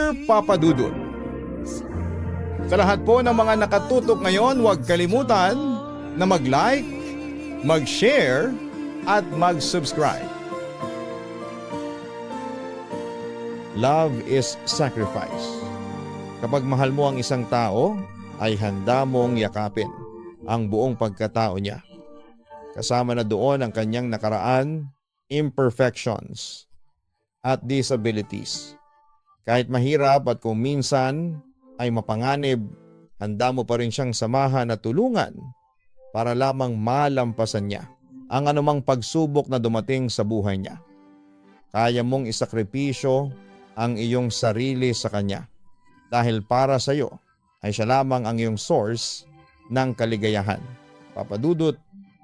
Dear Papa Dudut, sa lahat po ng mga nakatutok ngayon, huwag kalimutan na mag-like, mag-share at mag-subscribe. Love is sacrifice. Kapag mahal mo ang isang tao, ay handa mong yakapin ang buong pagkatao niya. Kasama na doon ang kanyang nakaraan, imperfections at disabilities. Kahit mahirap at kung minsan ay mapanganib, handa mo pa rin siyang samahan at tulungan para lamang malampasan niya ang anumang pagsubok na dumating sa buhay niya. Kaya mong isakripisyo ang iyong sarili sa kanya dahil para sa iyo ay siya lamang ang iyong source ng kaligayahan. Papa Dudut,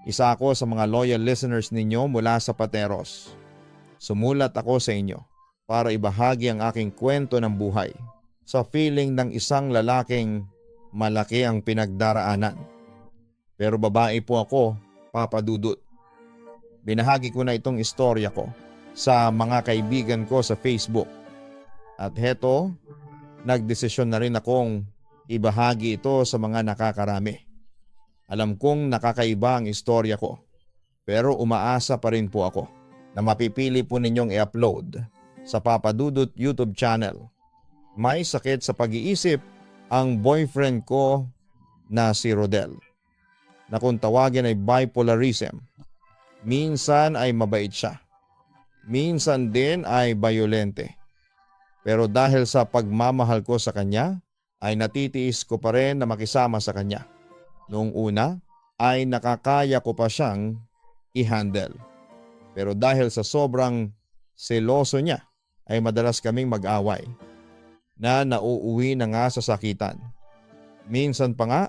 isa ako sa mga loyal listeners ninyo mula sa Pateros. Sumulat ako sa inyo para ibahagi ang aking kwento ng buhay sa feeling ng isang lalaking malaki ang pinagdaraanan. Pero babae po ako, Papa Dudut. Binahagi ko na itong istorya ko sa mga kaibigan ko sa Facebook. At heto, nagdesisyon na rin akong ibahagi ito sa mga nakakarami. Alam kong nakakaiba ang istorya ko, pero umaasa pa rin po ako na mapipili po ninyong i-upload sa Papa Dudut YouTube channel. May sakit sa pag-iisip ang boyfriend ko na si Rodel, na kung tawagin ay bipolarism. Minsan ay mabait siya, minsan din ay bayolente. Pero dahil sa pagmamahal ko sa kanya, ay natitiis ko pa rin na makisama sa kanya. Noong una ay nakakaya ko pa siyang i-handle. Pero dahil sa sobrang seloso niya ay madalas kaming mag-away na nauuwi na nga sa sakitan. Minsan pa nga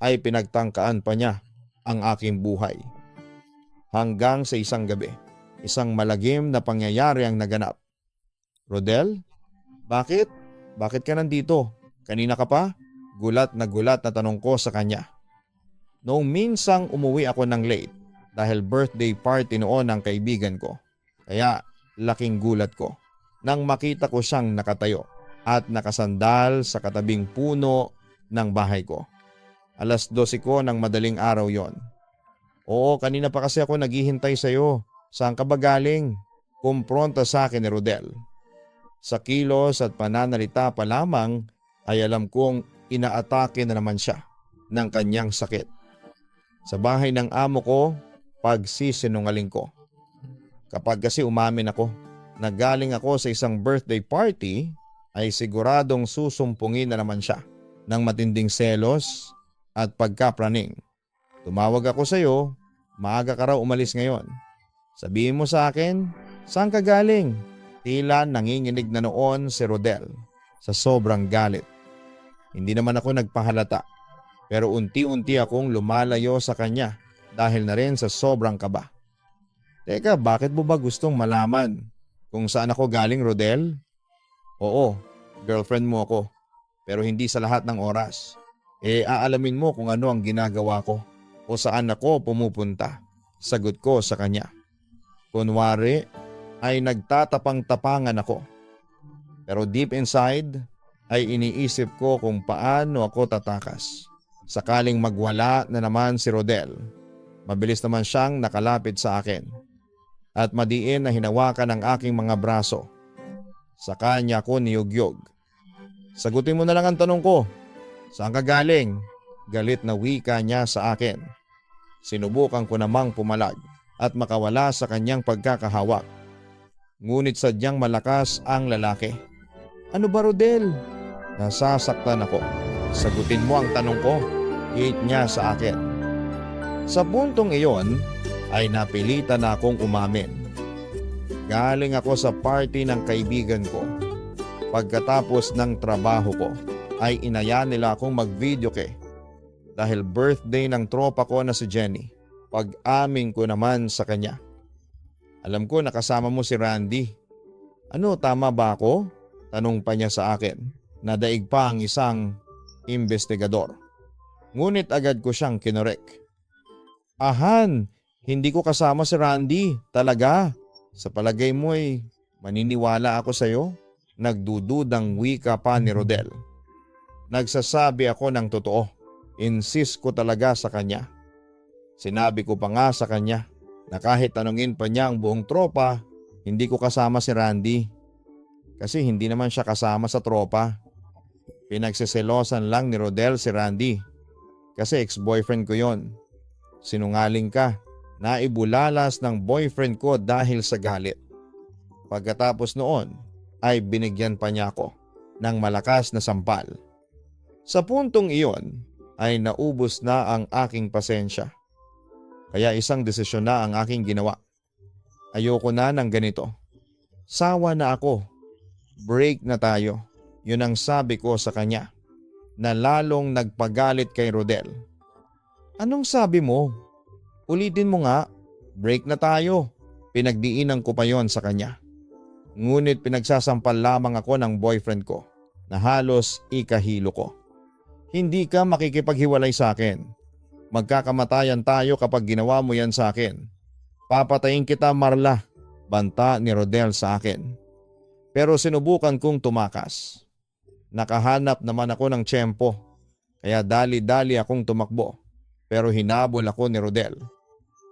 ay pinagtangkaan pa niya ang aking buhay. Hanggang sa isang gabi, isang malagim na pangyayari ang naganap. Rodel, bakit? Bakit ka nandito? Kanina ka pa? Gulat na tanong ko sa kanya. Noong minsang umuwi ako ng late dahil birthday party noon ng kaibigan ko. Kaya laking gulat ko nang makita ko siyang nakatayo at nakasandal sa katabing puno ng bahay ko. 12:00 ko ng madaling araw yon. Oo, kanina pa kasi ako naghihintay sa iyo. Saan ka ba galing? Kumpronta sa akin ni Rodel. Sa kilos at pananalita pa lamang ay alam kong inaatake na naman siya ng kanyang sakit. Sa bahay ng amo ko, pagsisinungaling ko. Kapag kasi umamin ako na galing ako sa isang birthday party, ay siguradong susumpungin na naman siya ng matinding selos at pagkapraning. Tumawag ako sa iyo, maaga ka raw umalis ngayon. Sabihin mo sa akin, saan ka galing? Tila nanginginig na noon si Rodel sa sobrang galit. Hindi naman ako nagpahalata, pero unti-unti akong lumalayo sa kanya dahil na rin sa sobrang kaba. Teka, bakit mo ba gustong malaman kung saan ako galing, Rodel? Oo, girlfriend mo ako, pero hindi sa lahat ng oras. Aalamin mo kung ano ang ginagawa ko o saan ako pumupunta. Sagot ko sa kanya. Kunwari ay nagtatapang-tapangan ako. Pero deep inside ay iniisip ko kung paano ako tatakas. Sakaling magwala na naman si Rodel, mabilis naman siyang nakalapit sa akin at madiin na hinawakan ang aking mga braso. Sa kanya ko niyugyog. Sagutin mo na lang ang tanong ko. Saan ka galing? Galit na wika niya sa akin. Sinubukan ko namang pumalag at makawala sa kanyang pagkakahawak. Ngunit sadyang malakas ang lalaki. Ano ba, Rodel? Nasasaktan ako. Sagutin mo ang tanong ko. Hate niya sa akin. Sa puntong iyon ay napilitan na akong umamin. Galing ako sa party ng kaibigan ko. Pagkatapos ng trabaho ko ay inaya nila akong mag-videoke dahil birthday ng tropa ko na si Jenny. Pag-amin ko naman sa kanya. Alam ko nakasama mo si Randy. Ano, tama ba ako? Tanong pa niya sa akin. Nadaig pa ang isang investigador. Ngunit agad ko siyang kinorek. Ahan, hindi ko kasama si Randy. Talaga. Sa palagay mo ay maniniwala ako sa iyo? Nagdududang wika pa ni Rodel. Nagsasabi ako ng totoo. Insist ko talaga sa kanya. Sinabi ko pa nga sa kanya na kahit tanungin pa niya ang buong tropa, hindi ko kasama si Randy. Kasi hindi naman siya kasama sa tropa. Pinagsiselosan lang ni Rodel si Randy. Kasi ex-boyfriend ko yon. Sinungaling ka. Naibulalas ng boyfriend ko dahil sa galit. Pagkatapos noon ay binigyan pa niya ako ng malakas na sampal. Sa puntong iyon ay naubos na ang aking pasensya. Kaya isang desisyon na ang aking ginawa. Ayoko na ng ganito. Sawa na ako. Break na tayo. Yun ang sabi ko sa kanya na lalong nagpagalit kay Rodel. Anong sabi mo? Ulitin mo nga. Break na tayo. Pinagdiinan ko pa yon sa kanya. Ngunit pinagsasampal lamang ako ng boyfriend ko na halos ikahilo ko. Hindi ka makikipaghiwalay sa akin. Magkakamatayan tayo kapag ginawa mo yan sa akin. Papatayin kita, Marla. Banta ni Rodel sa akin. Pero sinubukan kong tumakas. Nakahanap naman ako ng tiyempo. Kaya dali-dali akong tumakbo. Pero hinabol ako ni Rodel.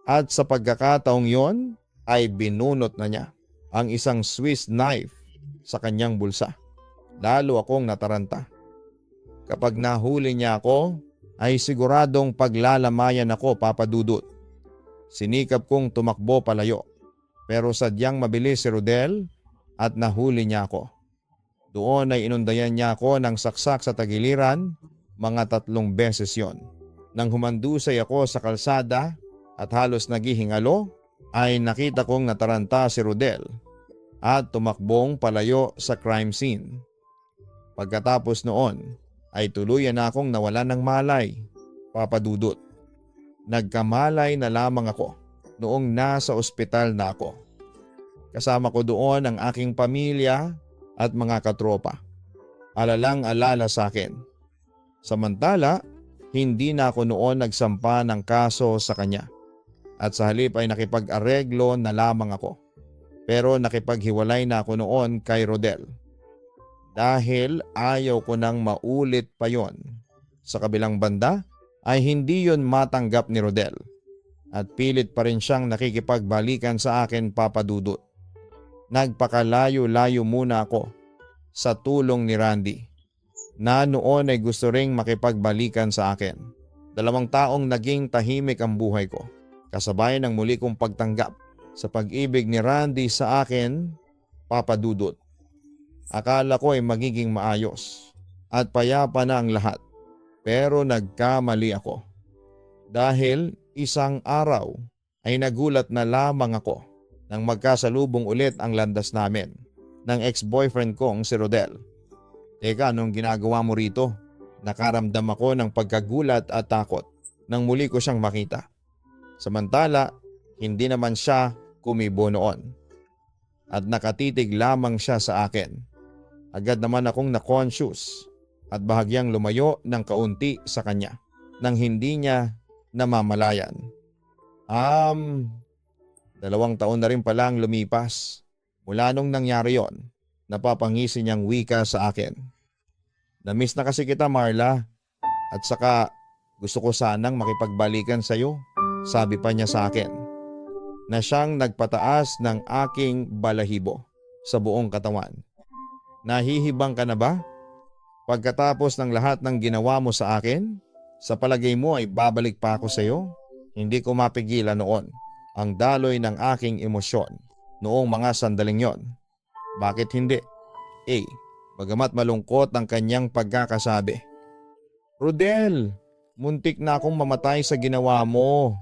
At sa pagkakataong yon ay binunot na niya ang isang Swiss knife sa kanyang bulsa. Lalo akong nataranta. Kapag nahuli niya ako, ay siguradong paglalamayan ako, Papa Dudut. Sinikap kong tumakbo palayo. Pero sadyang mabilis si Rodel at nahuli niya ako. Doon ay inundayan niya ako ng saksak sa tagiliran, mga 3 beses yon. Nang humandusay ako sa kalsada at halos naghihingalo, ay nakita kong nataranta si Rodel at tumakbong palayo sa crime scene. Pagkatapos noon ay tuluyan na akong nawalan ng malay, Papa Dudut. Nagkamalay na lamang ako noong nasa ospital na ako. Kasama ko doon ang aking pamilya at mga katropa. Alalang-alala sa akin. Samantala, hindi na ako noon nagsampa ng kaso sa kanya. At sa halip ay nakipag-areglo na lamang ako. Pero nakipaghiwalay na ako noon kay Rodel. Dahil ayaw ko nang maulit pa yon. Sa kabilang banda ay hindi yon matanggap ni Rodel. At pilit pa rin siyang nakikipagbalikan sa akin, Papa Dudut. Nagpakalayo-layo muna ako sa tulong ni Randy na noon ay gusto ring makipagbalikan sa akin. 2 taong naging tahimik ang buhay ko. Kasabay ng muli kong pagtanggap sa pag-ibig ni Randy sa akin, Papa Dudut. Akala ko ay magiging maayos at payapa na ang lahat. Pero nagkamali ako. Dahil isang araw ay nagulat na lamang ako nang magkasalubong ulit ang landas namin ng ex-boyfriend kong si Rodel. Teka, anong ginagawa mo rito? Nakaramdam ako ng pagkagulat at takot nang muli ko siyang makita. Samantala, hindi naman siya kumibo noon. At nakatitig lamang siya sa akin. Agad naman akong na-conscious at bahagyang lumayo ng kaunti sa kanya nang hindi niya namamalayan. 2 taon na rin pala ang lumipas mula nung nangyari yon. Napapangisi niyang wika sa akin. Namiss na kasi kita, Marla, at saka gusto ko sanang makipagbalikan sa'yo, sabi pa niya sa akin, na siyang nagpataas ng aking balahibo sa buong katawan. Nahihibang ka na ba? Pagkatapos ng lahat ng ginawa mo sa akin, sa palagay mo ay babalik pa ako sa iyo? Hindi ko mapigilan noon ang daloy ng aking emosyon noong mga sandaling yon. Bakit hindi? Bagamat malungkot ang kanyang pagkakasabi. Rodel, muntik na akong mamatay sa ginawa mo.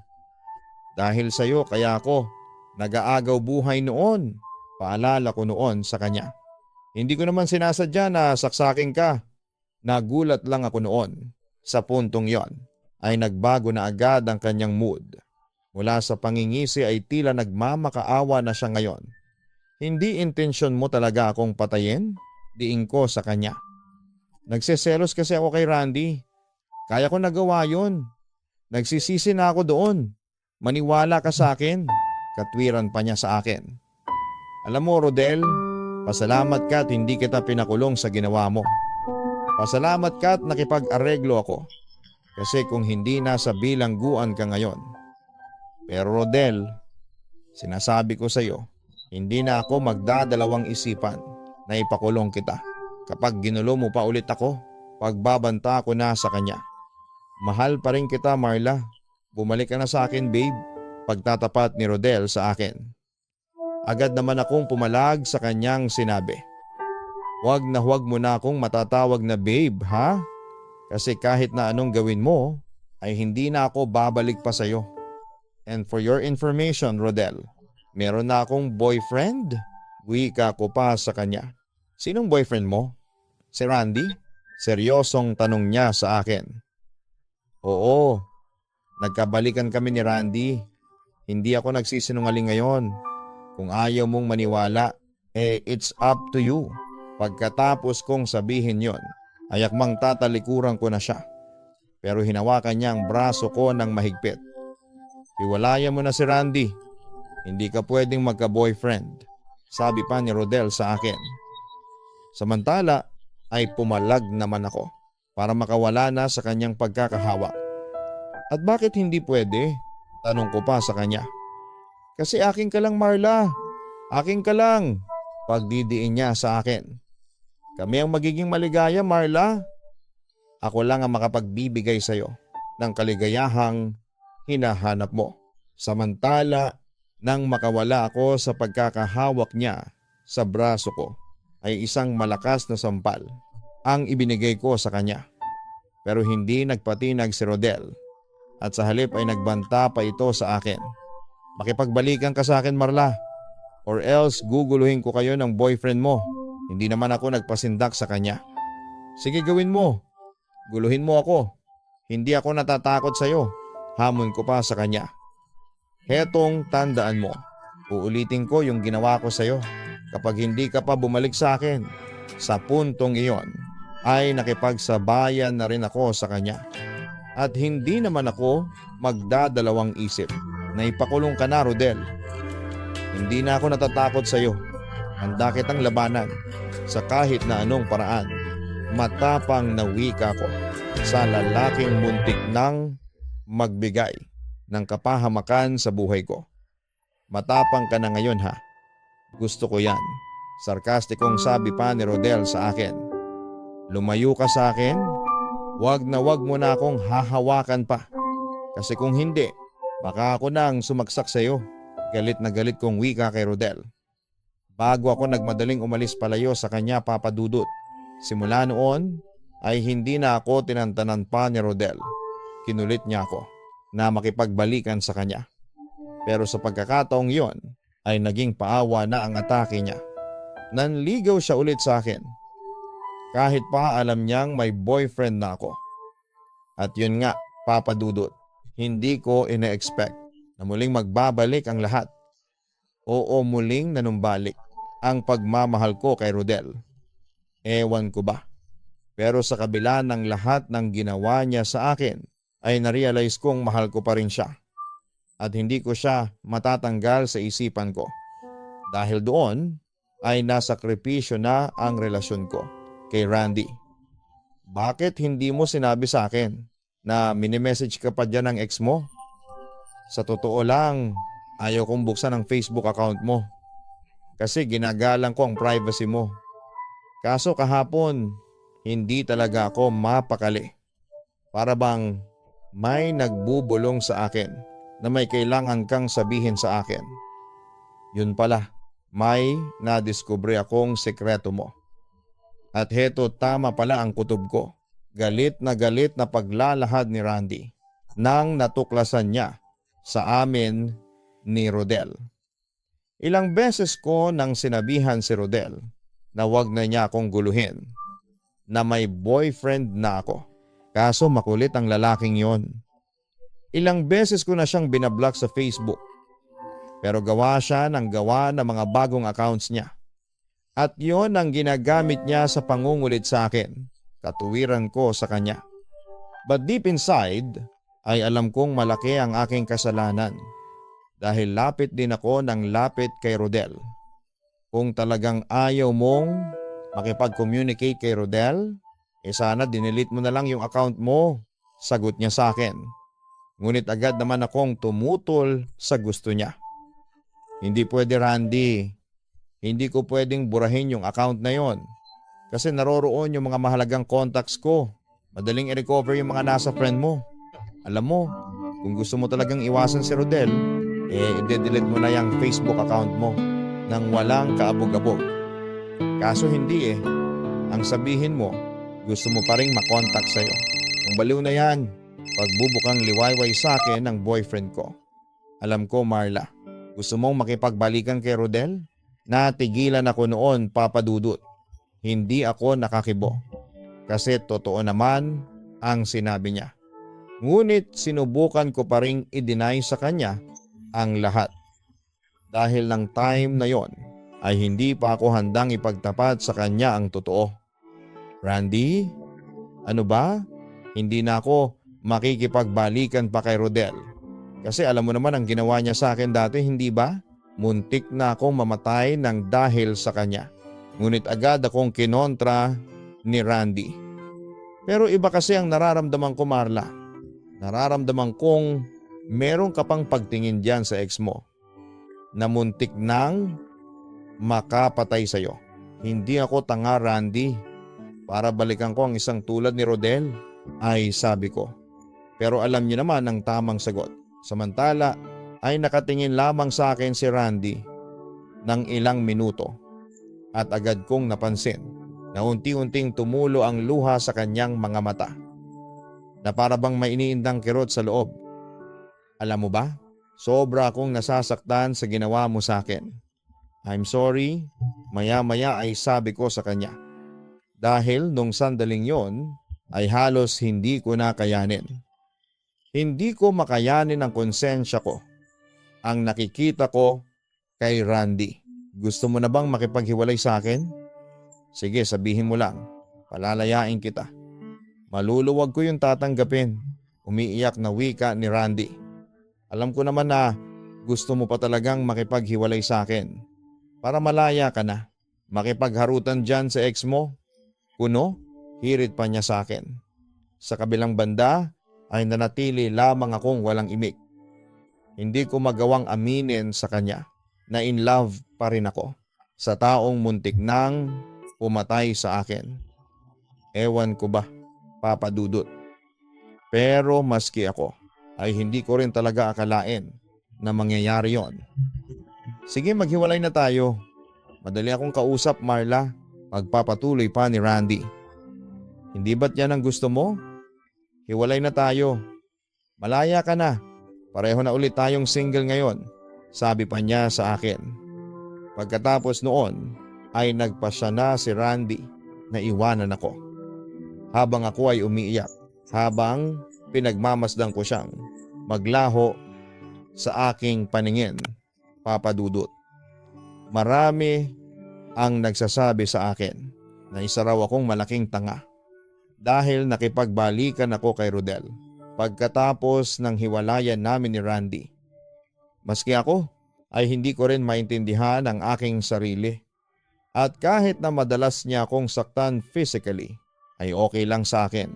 Dahil sa iyo kaya ako nag-aagaw buhay noon. Paalala ko noon sa kanya. Hindi ko naman sinasadya na saksakin ka. Nagulat lang ako noon. Sa puntong yon ay nagbago na agad ang kanyang mood. Mula sa pangingisi ay tila nagmamakaawa na siya ngayon. Hindi intensyon mo talaga akong patayin? Diin ko sa kanya. Nagseselos kasi ako kay Randy. Kaya ko nagawa yon. Nagsisisi na ako doon. Maniwala ka sa akin. Katwiran pa niya sa akin. Alam mo, Rodel, Pasalamat ka at hindi kita pinakulong sa ginawa mo. Pasalamat ka at nakipag-areglo ako. Kasi kung hindi nasa bilangguan ka ngayon. Pero Rodel, sinasabi ko sa iyo, hindi na ako magdadalawang isipan na ipakulong kita. Kapag ginulo mo pa ulit ako, pagbabanta ko na sa kanya. Mahal pa rin kita, Marla. Bumalik ka na sa akin, babe. Pagtatapat ni Rodel sa akin. Agad naman akong pumalag sa kanyang sinabi. Huwag mo na akong matatawag na babe, ha? Kasi kahit na anong gawin mo, ay hindi na ako babalik pa sa'yo. And for your information, Rodel, meron na akong boyfriend. Wika ko pa sa kanya. Sinong boyfriend mo? Si Randy? Seryosong tanong niya sa akin. Oo, nagkabalikan kami ni Randy. Hindi ako nagsisinungaling ngayon. Kung ayaw mong maniwala, it's up to you. Pagkatapos kong sabihin yon, ay akmang tatalikuran ko na siya. Pero hinawakan niya ang braso ko ng mahigpit. Hiwalayan mo na si Randy. Hindi ka pwedeng magka-boyfriend, sabi pa ni Rodel sa akin. Samantala ay pumalag naman ako para makawala na sa kanyang pagkakahawak. At bakit hindi pwede? Tanong ko pa sa kanya. Kasi akin ka lang, Marla. Akin ka lang. Pagdidiin niya sa akin. Kami ang magiging maligaya, Marla. Ako lang ang makapagbibigay sa iyo ng kaligayahang hinahanap mo. Samantala, nang makawala ako sa pagkakahawak niya sa braso ko, ay isang malakas na sampal ang ibinigay ko sa kanya. Pero hindi nagpatinag si Rodel at sa halip ay nagbanta pa ito sa akin. Makipagbalikan ka sa akin, Marla, or else guguluhin ko kayo ng boyfriend mo. Hindi naman ako nagpasindak sa kanya. Sige, gawin mo. Guluhin mo ako. Hindi ako natatakot sa iyo. Hamon ko pa sa kanya. Hetong tandaan mo. Uulitin ko yung ginawa ko sa iyo. Kapag hindi ka pa bumalik sa akin, sa puntong iyon ay nakipagsabayan na rin ako sa kanya. At hindi naman ako magdadalawang isip na ipakulong ka na, Rodel. Hindi na ako natatakot sa iyo. Handa kitang labanan sa kahit na anong paraan. Matapang na wika ko sa lalaking muntik nang magbigay ng kapahamakan sa buhay ko. Matapang ka na ngayon, ha? Gusto ko yan. Sarkastikong sabi pa ni Rodel sa akin. Lumayo ka sa akin. Wag mo na akong hahawakan pa. Kasi kung hindi, baka ako nang sumaksak sa iyo. Galit na galit kong wika kay Rodel. Bago ako nagmadaling umalis palayo sa kanya, Papa Dudut. Simula noon ay hindi na ako tinantanan pa ni Rodel. Kinulit niya ako na makipagbalikan sa kanya. Pero sa pagkakataong yon ay naging paawa na ang atake niya. Nanligaw siya ulit sa akin. Kahit pa alam niyang may boyfriend na ako. At yun nga, Papa Dudut, hindi ko ina-expect na muling magbabalik ang lahat. Oo, muling nanumbalik ang pagmamahal ko kay Rodel. Ewan ko ba. Pero sa kabila ng lahat ng ginawa niya sa akin, ay narealize kong mahal ko pa rin siya. At hindi ko siya matatanggal sa isipan ko. Dahil doon ay nasakripisyo na ang relasyon ko kay Randy. Bakit hindi mo sinabi sa akin na minimessage ka pa dyan ng ex mo? Sa totoo lang, ayaw kong buksan ang Facebook account mo. Kasi ginagalang ko ang privacy mo. Kaso kahapon, hindi talaga ako mapakali. Para bang may nagbubulong sa akin na may kailangan kang sabihin sa akin. Yun pala, may nadiskubre akong sekreto mo. At heto, tama pala ang kutob ko. Galit na paglalahad ni Randy nang natuklasan niya sa amin ni Rodel. Ilang beses ko nang sinabihan si Rodel na wag na niya akong guluhin, na may boyfriend na ako. Kaso makulit ang lalaking yon. Ilang beses ko na siyang binablock sa Facebook. Pero gawa siya ng mga bagong accounts niya. At yon ang ginagamit niya sa pangungulit sa akin. Katuwiran ko sa kanya. But deep inside ay alam kong malaki ang aking kasalanan. Dahil lapit din ako ng lapit kay Rodel. Kung talagang ayaw mong makipag-communicate kay Rodel, sana dinelete mo na lang yung account mo. Sagot niya sa akin. Ngunit agad naman akong tumutol sa gusto niya. Hindi pwede, Randy. Hindi ko pwedeng burahin yung account na yon. Kasi naroroon yung mga mahalagang contacts ko. Madaling i-recover yung mga nasa friend mo. Alam mo, kung gusto mo talagang iwasan si Rodel, i-delete mo na yung Facebook account mo nang walang kaabog-abog. Kaso hindi. Ang sabihin mo, gusto mo pa rin makontakt sa'yo. Ang baliw na yan, pagbubukang liwayway sa akin ng boyfriend ko. Alam ko, Marla, gusto mong makipagbalikan kay Rodel? Natigilan ako noon, Papa Dudut. Hindi ako nakakibo. Kasi totoo naman ang sinabi niya. Ngunit sinubukan ko pa rin i-deny sa kanya ang lahat. Dahil ng time na yon ay hindi pa ako handang ipagtapat sa kanya ang totoo. Randy, ano ba? Hindi na ako makikipagbalikan pa kay Rodel. Kasi alam mo naman ang ginawa niya sa akin dati, hindi ba? Muntik na akong mamatay ng dahil sa kanya. Ngunit agad akong kinontra ni Randy. Pero iba kasi ang nararamdaman ko, Marla. Nararamdaman kong meron ka pang pagtingin dyan sa ex mo na muntik nang makapatay sa'yo. Hindi ako tanga, Randy, para balikan ko ang isang tulad ni Rodel, ay sabi ko. Pero alam niyo naman ang tamang sagot. Samantala ay nakatingin lamang sa akin si Randy ng ilang minuto at agad kong napansin na unti-unting tumulo ang luha sa kanyang mga mata na para bang may iniindang kirot sa loob. Alam mo ba, sobra akong nasasaktan sa ginawa mo sa akin. I'm sorry, maya-maya ay sabi ko sa kanya. Dahil nung sandaling yon ay halos hindi ko na kayanin. Hindi ko makayanin ang konsensya ko. Ang nakikita ko kay Randy. Gusto mo na bang makipaghiwalay sa akin? Sige, sabihin mo lang. Palalayain kita. Maluluwag ko yung tatanggapin. Umiiyak na wika ni Randy. Alam ko naman na gusto mo pa talagang makipaghiwalay sa akin. Para malaya ka na. Makipagharutan dyan sa ex mo. Kuno, hirit pa niya sa akin. Sa kabilang banda ay nanatili lamang akong walang imik. Hindi ko magawang aminin sa kanya na in love pa rin ako sa taong muntik nang pumatay sa akin. Ewan ko ba, Papa Dudut. Pero maski ako ay hindi ko rin talaga akalain na mangyayari yon. Sige, maghiwalay na tayo. Madali akong kausap, Marla. Magpapatuloy pa ni Randy. Hindi ba't yan ang gusto mo? Hiwalay na tayo. Malaya ka na. Pareho na ulit tayong single ngayon, sabi pa niya sa akin. Pagkatapos noon ay nagpasya na si Randy na iwanan ako. Habang ako ay umiiyak, habang pinagmamasdan ko siyang maglaho sa aking paningin, Papa Dudut. Marami ang nagsasabi sa akin na isa raw akong malaking tanga dahil nakipagbalikan ako kay Rodel pagkatapos ng hiwalayan namin ni Randy. Maski ako ay hindi ko rin maintindihan ang aking sarili. At kahit na madalas niya akong saktan physically, ay okay lang sa akin.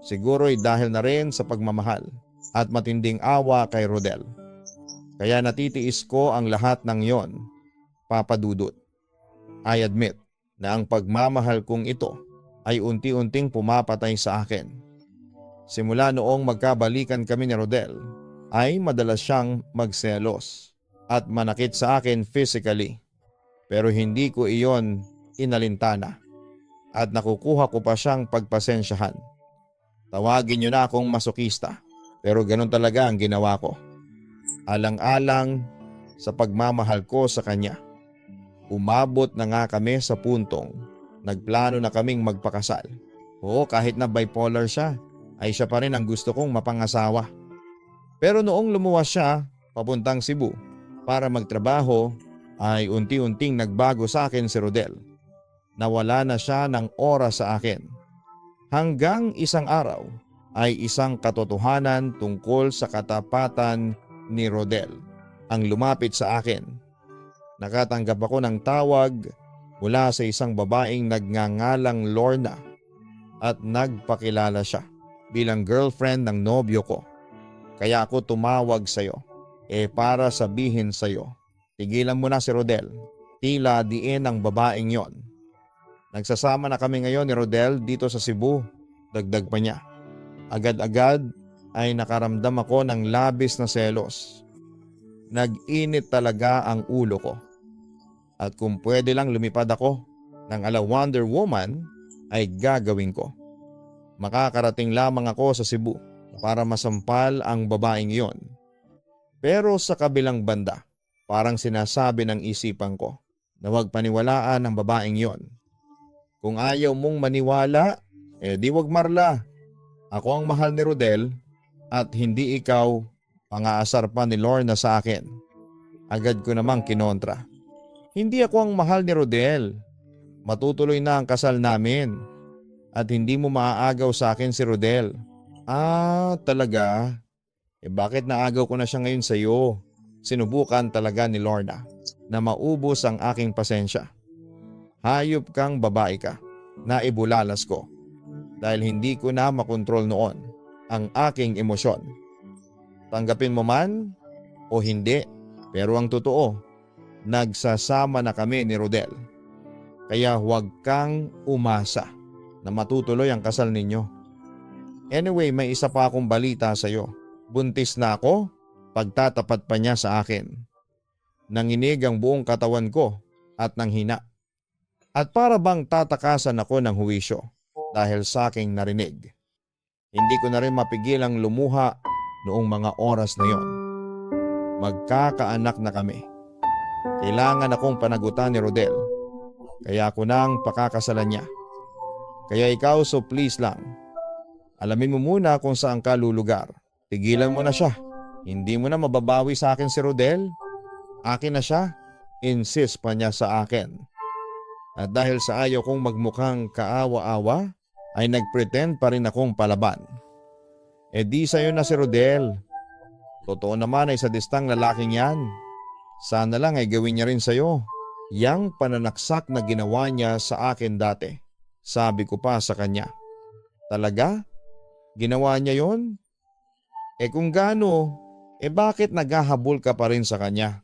Siguro'y dahil na rin sa pagmamahal at matinding awa kay Rodel. Kaya natitiis ko ang lahat ng yon, Papa Dudut. I admit na ang pagmamahal kong ito ay unti-unting pumapatay sa akin. Simula noong magkabalikan kami ni Rodel, ay madalas siyang magselos at manakit sa akin physically. Pero hindi ko iyon inalintana at nakukuha ko pa siyang pagpasensyahan. Tawagin niyo na akong masokista, pero ganun talaga ang ginawa ko. Alang-alang sa pagmamahal ko sa kanya. Umabot na nga kami sa puntong nagplano na kaming magpakasal. Oo, kahit na bipolar siya, ay siya pa rin ang gusto kong mapangasawa. Pero noong lumuwas siya papuntang Cebu para magtrabaho, ay unti-unting nagbago sa akin si Rodel. Nawala na siya ng oras sa akin. Hanggang isang araw ay isang katotohanan tungkol sa katapatan ni Rodel ang lumapit sa akin. Nakatanggap ako ng tawag mula sa isang babaeng nagngangalang Lorna at nagpakilala siya bilang girlfriend ng nobyo ko. Kaya ako tumawag sa'yo para sabihin sa'yo, tigilan mo na si Rodel. Tila diin ang babaeng yon. Nagsasama na kami ngayon ni Rodel dito sa Cebu. Dagdag pa niya. Agad-agad ay nakaramdam ako ng labis na selos. Nag-init talaga ang ulo ko. At kung pwede lang lumipad ako ng ala Wonder Woman ay gagawin ko. Makakarating lamang ako sa Cebu para masampal ang babaeng iyon. Pero sa kabilang banda, parang sinasabi ng isipan ko na huwag paniwalaan ang babaeng iyon. Kung ayaw mong maniwala, di wag Marla. Ako ang mahal ni Rodel at hindi ikaw pangaasar pa ni Lorna sa akin. Agad ko namang kinontra. Hindi ako ang mahal ni Rodel. Matutuloy na ang kasal namin at hindi mo maaagaw sa akin si Rodel. Talaga? Bakit naagaw ko na siya ngayon sa iyo? Sinubukan talaga ni Lorna na maubos ang aking pasensya. Hayop kang babae ka, na ibulalas ko dahil hindi ko na makontrol noon ang aking emosyon. Tanggapin mo man o hindi, pero ang totoo, nagsasama na kami ni Rodel. Kaya huwag kang umasa na matutuloy ang kasal ninyo. Anyway, may isa pa akong balita sa iyo. Buntis na ako, pagtatapat pa niya sa akin. Nanginig ang buong katawan ko at nanghina. At para bang tatakasan ako ng huwisyo dahil sa aking narinig. Hindi ko na rin mapigilang lumuha noong mga oras na yon. Magkakaanak na kami. Kailangan akong panagutan ni Rodel. Kaya ako nang pakakasalan niya. Kaya ikaw, so please lang. Alamin mo muna kung saan ka lulugar. Tigilan mo na siya. Hindi mo na mababawi sa akin si Rodel. Akin na siya. Insist pa niya sa akin. At dahil sa ayaw kong magmukhang kaawa-awa, ay nagpretend pa rin akong palaban. Di sa'yo na si Rodel. Totoo naman ay sadistang lalaking yan. Sana lang ay gawin niya rin sa'yo. Yang pananaksak na ginawa niya sa akin dati. Sabi ko pa sa kanya. Talaga? Ginawa niya yon? Kung gaano, bakit naghahabol ka pa rin sa kanya?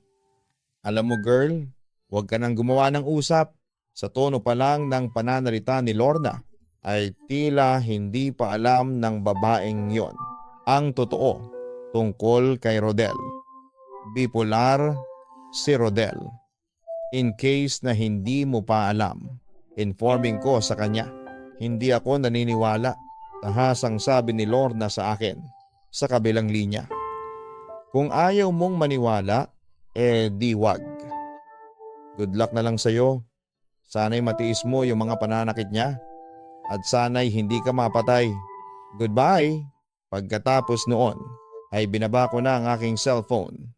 Alam mo girl, huwag ka nang gumawa ng usap. Sa tono pa lang ng pananalita ni Lorna ay tila hindi pa alam ng babaeng yon ang totoo tungkol kay Rodel. Bipolar si Rodel. In case na hindi mo pa alam, informing ko sa kanya. Hindi ako naniniwala. Tahasang sabi ni Lorna sa akin sa kabilang linya. Kung ayaw mong maniwala, di wag. Good luck na lang sa'yo. Sana'y matiis mo yung mga pananakit niya at sana'y hindi ka mapatay. Goodbye. Pagkatapos noon ay binaba ko na ang aking cellphone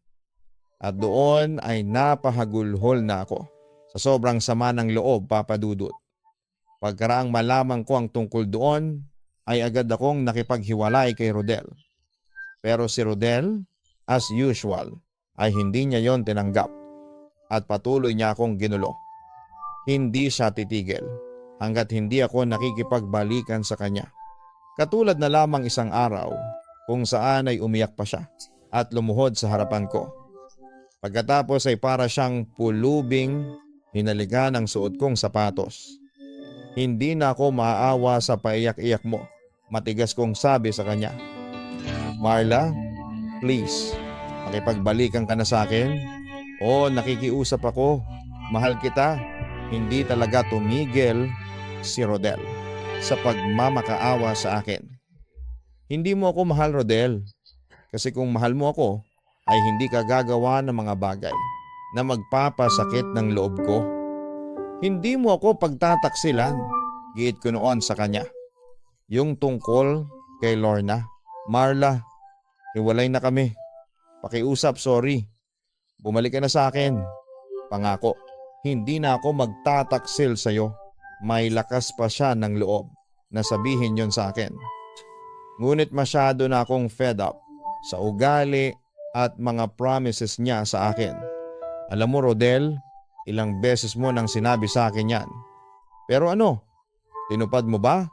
at doon ay napahagulhol na ako sa sobrang sama ng loob, Papa Dudut. Pagkaraang malaman ko ang tungkol doon ay agad akong nakipaghiwalay kay Rodel. Pero si Rodel, as usual, ay hindi niya yon tinanggap at patuloy niya akong ginulo. Hindi siya titigil hanggat hindi ako nakikipagbalikan sa kanya. Katulad na lamang isang araw kung saan ay umiyak pa siya at lumuhod sa harapan ko. Pagkatapos ay para siyang pulubing hinalikan ang suot kong sapatos. Hindi na ako maaawa sa paiyak-iyak mo. Matigas kong sabi sa kanya. Marla, please, makipagbalikan ka na sa akin. Nakikiusap ako. Mahal kita. Hindi talaga tumigil si Rodel sa pagmamakaawa sa akin. Hindi mo ako mahal, Rodel. Kasi kung mahal mo ako, ay hindi ka gagawa ng mga bagay na magpapasakit ng loob ko. Hindi mo ako pagtataksilan, giit ko noon sa kanya. Yung tungkol kay Lorna. Marla, hiwalay na kami. Pakiusap, sorry. Bumalik ka na sa akin. Pangako. Hindi na ako magtataksil sa'yo. May lakas pa siya ng loob na sabihin yon sa akin. Ngunit masyado na akong fed up sa ugali at mga promises niya sa akin. Alam mo Rodel, Ilang beses mo nang sinabi sa akin yan. Pero ano, tinupad mo ba?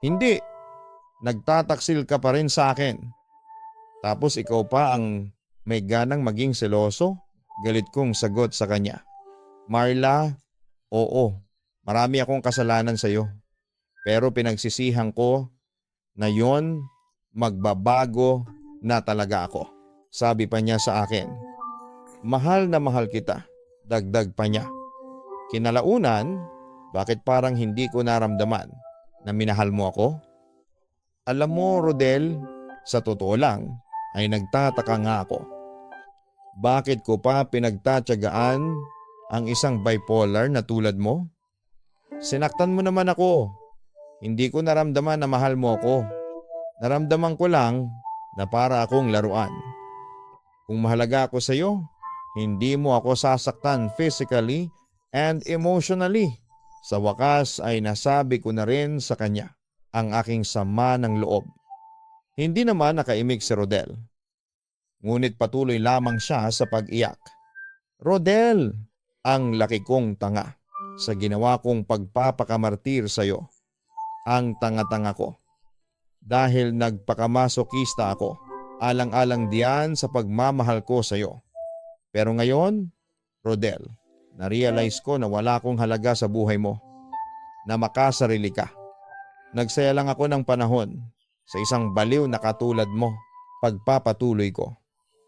Hindi. Nagtataksil ka pa rin sa akin. Tapos ikaw pa ang may ganang maging seloso? Galit kong sagot sa kanya. Marla, oo, marami akong kasalanan sa iyo. Pero pinagsisihan ko na yon magbabago na talaga ako. Sabi pa niya sa akin. Mahal na mahal kita. Dagdag pa niya. Kinalaunan, bakit parang hindi ko naramdaman na minahal mo ako? Alam mo, Rodel, sa totoo lang ay nagtataka nga ako. Bakit ko pa pinagtatyagaan ang isang bipolar na tulad mo? Sinaktan mo naman ako. Hindi ko naramdaman na mahal mo ako. Naramdaman ko lang na para akong laruan. Kung mahalaga ako sa iyo, hindi mo ako sasaktan physically and emotionally. Sa wakas ay nasabi ko na rin sa kanya ang aking sama ng loob. Hindi naman nakaimik si Rodel. Ngunit patuloy lamang siya sa pag-iyak. Rodel, ang laki kong tanga sa ginawa kong pagpapakamartir sa iyo. Ang tanga-tanga ko. Dahil nagpakamasokista ako, alang-alang diyan sa pagmamahal ko sa iyo. Pero ngayon, Rodel, na-realize ko na wala akong halaga sa buhay mo. Na makasarili ka. Nagsaya lang ako ng panahon sa isang baliw na katulad mo. Pagpapatuloy ko.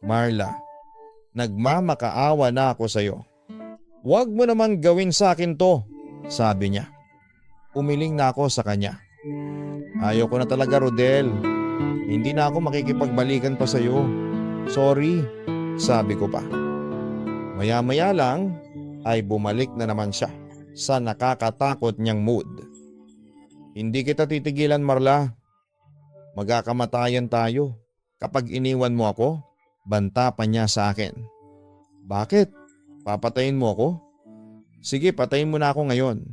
Marla, nagmamakaawa na ako sa iyo. Huwag mo naman gawin sa akin to, sabi niya. Umiling na ako sa kanya. Ayaw ko na talaga, Rodel. Hindi na ako makikipagbalikan pa sa iyo. Sorry, sabi ko pa. Maya-maya lang ay bumalik na naman siya sa nakakatakot niyang mood. Hindi kita titigilan, Marla. Magkakamatayan tayo. Kapag iniwan mo ako, banta pa niya sa akin. Bakit? Papatayin mo ako? Sige, patayin mo na ako ngayon.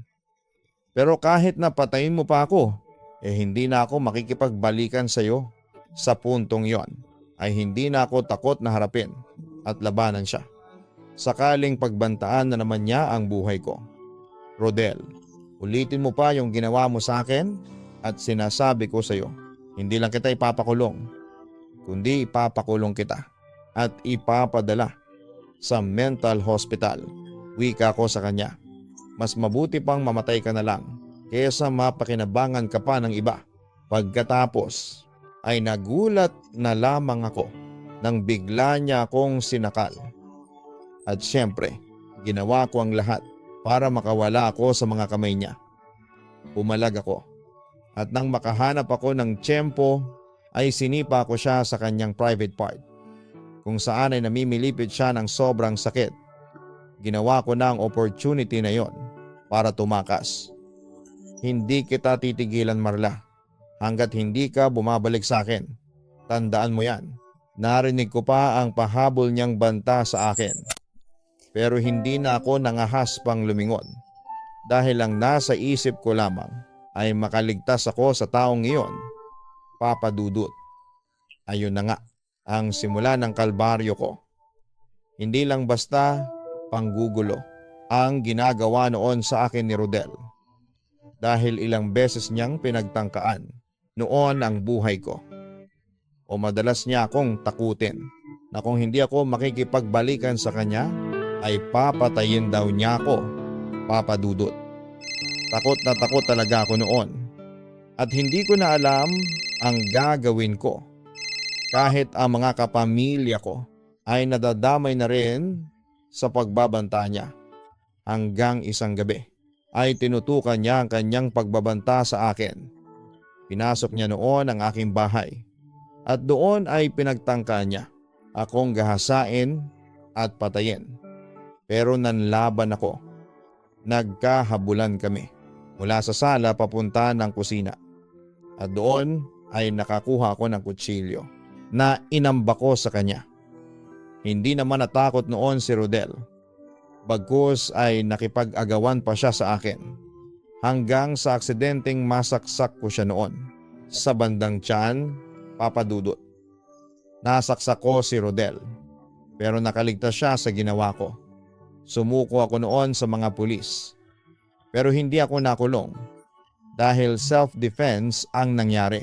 Pero kahit na patayin mo pa ako, hindi na ako makikipagbalikan sa iyo. Sa puntong yon ay hindi na ako takot na harapin at labanan siya. Sakaling pagbantaan na naman niya ang buhay ko. Rodel, ulitin mo pa yung ginawa mo sa akin at sinasabi ko sa iyo, hindi lang kita ipapakulong, kundi ipapakulong kita at ipapadala sa mental hospital. Wika ko sa kanya. Mas mabuti pang mamatay ka na lang kaysa mapakinabangan ka pa ng iba. Pagkatapos ay nagulat na lamang ako nang bigla niya akong sinakal. At syempre, ginawa ko ang lahat para makawala ako sa mga kamay niya. Umalag ako. At nang makahanap ako ng tiyempo ay sinipa ko siya sa kanyang private part. Kung saan ay namimilipid siya ng sobrang sakit. Ginawa ko na ang opportunity na yon para tumakas. Hindi kita titigilan, Marla, hanggat hindi ka bumabalik sa akin. Tandaan mo yan. Narinig ko pa ang pahabol niyang banta sa akin. Pero hindi na ako nangahas pang lumingon. Dahil ang nasa isip ko lamang ay makaligtas ako sa taong iyon. Papa Dudut. Ayun na nga ang simula ng kalbaryo ko. Hindi lang basta panggugulo ang ginagawa noon sa akin ni Rodel. Dahil ilang beses niyang pinagtangkaan noon ang buhay ko. O madalas niya akong takutin na kung hindi ako makikipagbalikan sa kanya ay papatayin daw niya ako, Papa Dudut. Takot na takot talaga ako noon at hindi ko na alam ang gagawin ko. Kahit ang mga kapamilya ko ay nadadamay na rin sa pagbabanta niya. Hanggang isang gabi ay tinutukan niya ang kanyang pagbabanta sa akin. Pinasok niya noon ang aking bahay at doon ay pinagtangkaan niya akong gahasain at patayin. Pero nanlaban ako. Nagkahabulan kami mula sa sala papunta ng kusina. At doon ay nakakuha ako ng kutsilyo na inamba ko sa kanya. Hindi naman natakot noon si Rodel. Bagkus ay nakipag-agawan pa siya sa akin. Hanggang sa aksidenteng masaksak ko siya noon. Sa bandang tiyan, Papa Dudut. Nasaksak ko si Rodel. Pero nakaligtas siya sa ginawa ko. Sumuko ako noon sa mga pulis. Pero hindi ako nakulong dahil self-defense ang nangyari.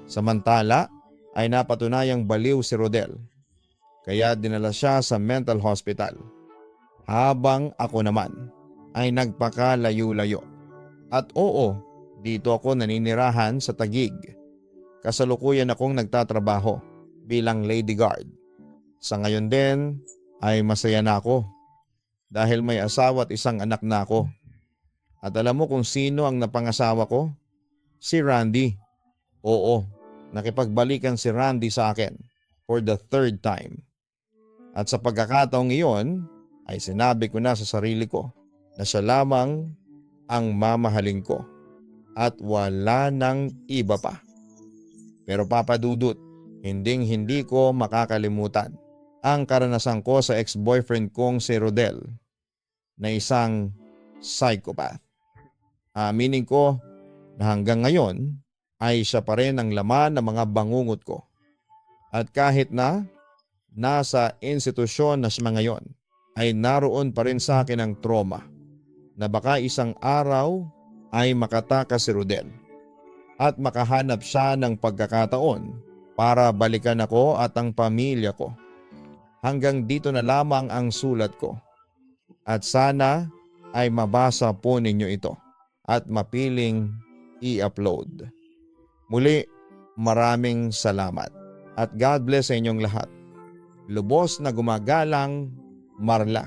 Samantala ay napatunayang baliw si Rodel. Kaya dinala siya sa mental hospital. Habang ako naman ay nagpakalayo-layo. At oo, dito ako naninirahan sa Taguig. Kasalukuyan akong nagtatrabaho bilang lady guard. Sa ngayon din ay masaya na ako dahil may asawa at isang anak na ako. At alam mo kung sino ang napangasawa ko? Si Randy. Oo, nakipagbalikan si Randy sa akin for the third time. At sa pagkakataong iyon ay sinabi ko na sa sarili ko na siya lamang ang mamahalin ko at wala nang iba pa. Pero Papa Dudut, hindi ko makakalimutan ang karanasan ko sa ex-boyfriend kong si Rodel na isang psychopath. Aminin ko na hanggang ngayon ay siya pa rin ang laman ng mga bangungot ko. At kahit na nasa institusyon na siya ngayon, ay naroon pa rin sa akin ang trauma na baka isang araw ay makatakas si Rodel at makahanap siya ng pagkakataon para balikan ako at ang pamilya ko. Hanggang dito na lamang ang sulat ko. At sana ay mabasa po ninyo ito at mapiling i-upload. Muli, maraming salamat at God bless sa inyong lahat. Lubos na gumagalang, Marla.